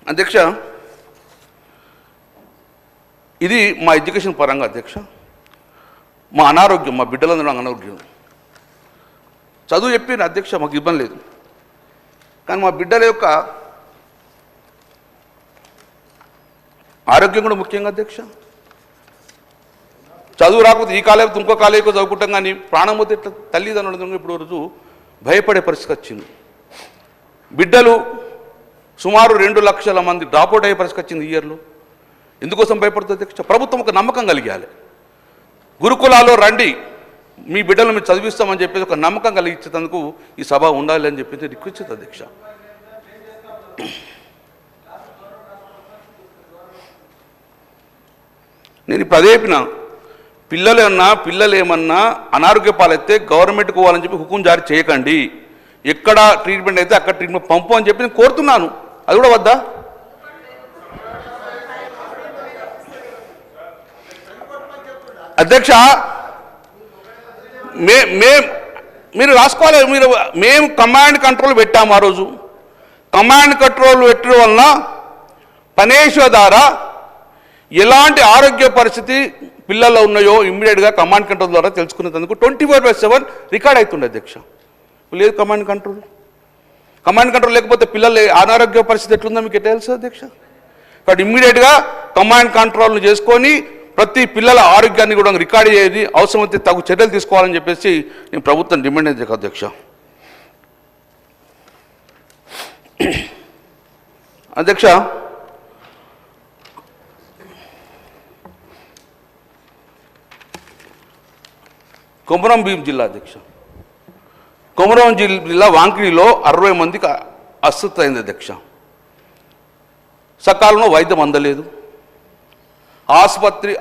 అధ్యక్ష, ఇది మా ఎడ్యుకేషన్ పరంగా అధ్యక్ష, మా అనారోగ్యం, మా బిడ్డలందరూ అనారోగ్యం. చదువు చెప్పిన అధ్యక్ష మాకు ఇబ్బంది లేదు, కానీ మా బిడ్డల యొక్క ఆరోగ్యం కూడా ముఖ్యంగా అధ్యక్ష. చదువు రాకపోతే ఈ కాలేజీ ఇంకో కాలేజీకి చదువుకుంటాం, కానీ ప్రాణం పోతే ఇట్లా తల్లిదండ్రులు ఇప్పుడు రోజు భయపడే పరిస్థితి వచ్చింది. బిడ్డలు సుమారు 2 లక్షల మంది డ్రాప్అవుట్ అయ్యే పరిస్థితి వచ్చింది ఈ ఇయర్లో. ఎందుకోసం భయపడుతుంది అధ్యక్ష? ప్రభుత్వం ఒక నమ్మకం కలిగాలి. గురుకులాల్లో రండి, మీ బిడ్డలను మీరు చదివిస్తామని చెప్పేసి ఒక నమ్మకం కలిగించేందుకు ఈ సభ ఉండాలి అని చెప్పేసి రిక్వెస్ట్ చేస్తుంది అధ్యక్ష. నేను ఇప్పుడు అదే చెప్పిన, పిల్లలు ఏమన్నా అనారోగ్య పాలైతే గవర్నమెంట్కి పోవాలని చెప్పి హుకుం జారీ చేయకండి. ఎక్కడ ట్రీట్మెంట్ అయితే అక్కడ ట్రీట్మెంట్ పంపు అని చెప్పి నేను కోరుతున్నాను. అది కూడా వద్దా అధ్యక్ష? మీరు రాసుకోవాలి. మేము కమాండ్ కంట్రోల్ పెట్టాము. ఆ రోజు కమాండ్ కంట్రోల్ పెట్టడం వలన పనేశ్వ ద్వారా ఎలాంటి ఆరోగ్య పరిస్థితి పిల్లల్లో ఉన్నాయో ఇమ్మీడియట్గా కమాండ్ కంట్రోల్ ద్వారా తెలుసుకునేందుకు 24/7 రికార్డ్ అవుతుండే అధ్యక్ష. లేదు కమాండ్ కంట్రోల్ లేకపోతే పిల్లల అనారోగ్య పరిస్థితి ఎట్లుందో మీకు తెలుసు అధ్యక్ష. కాబట్టి ఇమ్మీడియట్గా కమాండ్ కంట్రోల్ను చేసుకొని ప్రతి పిల్లల ఆరోగ్యాన్ని కూడా రికార్డ్ చేయాలి, అవసరమైతే తగు చర్యలు తీసుకోవాలని చెప్పేసి నేను ప్రభుత్వం డిమాండ్ చేశాను అధ్యక్ష. అధ్యక్ష, కొమరం భీం జిల్లా అధ్యక్ష, కొమరం జిల్లా వాంకిడిలో 60 మందికి అస్వస్థ అయింది అధ్యక్ష. సకాలంలో వైద్యం అందలేదు.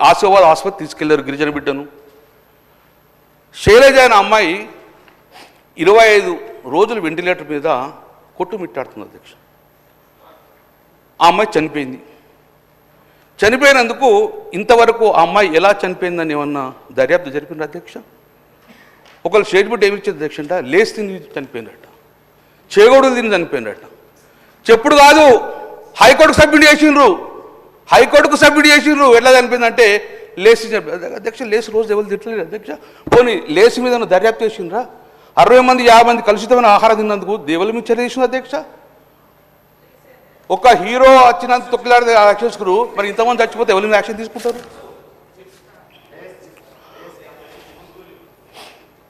ఆశీర్వాద్ ఆసుపత్రి తీసుకెళ్లారు గిరిజన బిడ్డను. శైలజ అనే అమ్మాయి 25 రోజులు వెంటిలేటర్ మీద కొట్టుమిట్టాడుతుంది అధ్యక్ష. ఆ అమ్మాయి చనిపోయింది. చనిపోయినందుకు ఇంతవరకు ఆ అమ్మాయి ఎలా చనిపోయిందని ఏమన్నా దర్యాప్తు జరిపింది అధ్యక్ష? ఒకళ్ళు స్టేట్మెంట్ ఏమి ఇచ్చేది అధ్యక్ష అంట, లేచి తిని చనిపోయిందట, చేగోడులు తిని చనిపోయిందట. చెప్పుడు కాదు, హైకోర్టుకు సబ్మిట్ చేసిండ్రు. ఎట్లా చనిపోయిందంటే లేచి అధ్యక్ష. లేచి రోజు ఎవరు తిట్టలేదు అధ్యక్ష. పోనీ లేచి మీద దర్యాప్తు చేసిండ్రా? 60 మంది 50 మంది కలుషితమైన ఆహారం తిన్నందుకు దేవుల మీద చర్య చేసింది అధ్యక్ష. ఒక హీరో వచ్చినంత తొక్కిలాడితే యాక్షన్ స్క్రూ, మరి ఇంతమంది చచ్చిపోతే ఎవరి మీద యాక్షన్ తీసుకుంటారు?